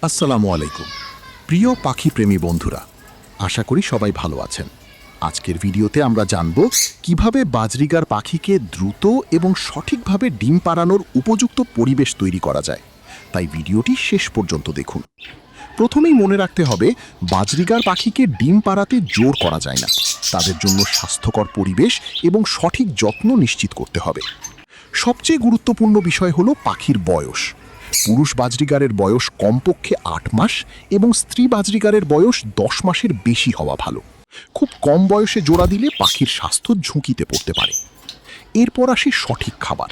আসসালামু আলাইকুম প্রিয় পাখিপ্রেমী বন্ধুরা, আশা করি সবাই ভালো আছেন। আজকের ভিডিওতে আমরা জানব কিভাবে বাজরিগার পাখিকে দ্রুত এবং সঠিকভাবে ডিম পাড়ানোর উপযুক্ত পরিবেশ তৈরি করা যায়। তাই ভিডিওটি শেষ পর্যন্ত দেখুন। প্রথমেই মনে রাখতে হবে, বাজরিগার পাখিকে ডিম পাড়াতে জোর করা যায় না। তাদের জন্য স্বাস্থ্যকর পরিবেশ এবং সঠিক যত্ন নিশ্চিত করতে হবে। সবচেয়ে গুরুত্বপূর্ণ বিষয় হলো পাখির বয়স। পুরুষ বাজরিগারের বয়স কমপক্ষে 8 মাস এবং স্ত্রী বাজরিগারের বয়স 10 মাসের বেশি হওয়া ভালো। খুব কম বয়সে জোড়া দিলে পাখির স্বাস্থ্য ঝুঁকিতে পড়তে পারে। এরপর আসে সঠিক খাবার।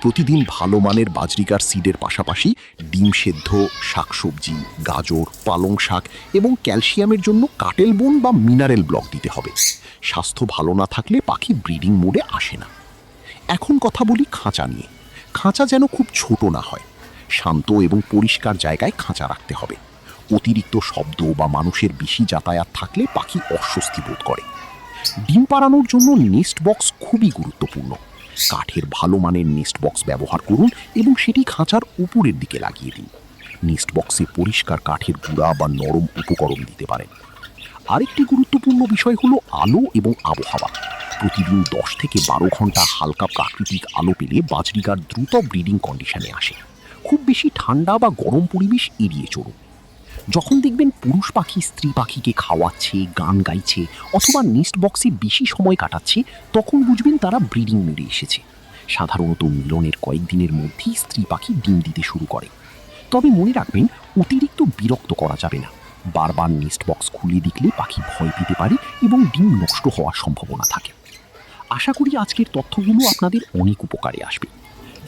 প্রতিদিন ভালো মানের বাজরিগার সিডের পাশাপাশি ডিম সেদ্ধ, শাকসবজি, গাজর, পালং শাক এবং ক্যালসিয়ামের জন্য কাটেল বোন বা মিনারেল ব্লক দিতে হবে। স্বাস্থ্য ভালো না থাকলে পাখি ব্রিডিং মোডে আসে না। এখন কথা বলি খাঁচা নিয়ে। খাঁচা যেন খুব ছোট না হয়। শান্ত এবং পরিষ্কার জায়গায় খাঁচা রাখতে হবে। অতিরিক্ত শব্দ বা মানুষের বেশি যাতায়াত থাকলে পাখি অস্বস্তি বোধ করে। ডিম পাড়ানোর জন্য নেস্ট বক্স খুবই গুরুত্বপূর্ণ। কাঠের ভালো মানের নেস্ট বক্স ব্যবহার করুন এবং সেটি খাঁচার উপরের দিকে লাগিয়ে দিন। নেস্ট বক্সে পরিষ্কার কাঠের গুঁড়া বা নরম উপকরণ দিতে পারেন। আরেকটি গুরুত্বপূর্ণ বিষয় হলো আলো এবং আবহাওয়া। প্রতিদিন 10 থেকে 12 ঘন্টা হালকা প্রাকৃতিক আলো পেলে বাজরিগার দ্রুত ব্রিডিং কন্ডিশনে আসে। খুব বেশি ঠান্ডা বা গরম পরিবেশ এড়িয়ে চলুন। যখন দেখবেন পুরুষ পাখি স্ত্রী পাখিকে খাওয়াচ্ছে, গান গাইছে অথবা নেস্ট বক্সে বেশি সময় কাটাচ্ছে, তখন বুঝবেন তারা ব্রিডিং মোডে এসেছে। সাধারণত মিলনের কয়েকদিনের মধ্যেই স্ত্রী পাখি ডিম দিতে শুরু করে। তবে মনে রাখবেন, অতিরিক্ত বিরক্ত করা যাবে না। বারবার নেস্ট বক্স খুলে দেখলে পাখি ভয় পেতে পারে এবং ডিম নষ্ট হওয়ার সম্ভাবনা থাকে। আশা করি আজকের তথ্যগুলো আপনাদের অনেক উপকারে আসবে।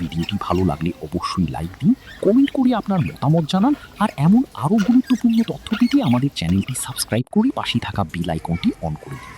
ভিডিওটি ভালো লাগলে অবশ্যই লাইক দিন, কমেন্ট করে আপনার মতামত জানান, আর এমন আরও গুরুত্বপূর্ণ তথ্য পেতে আমাদের চ্যানেলটি সাবস্ক্রাইব করে পাশে থাকা বেল আইকনটি অন করে দিন।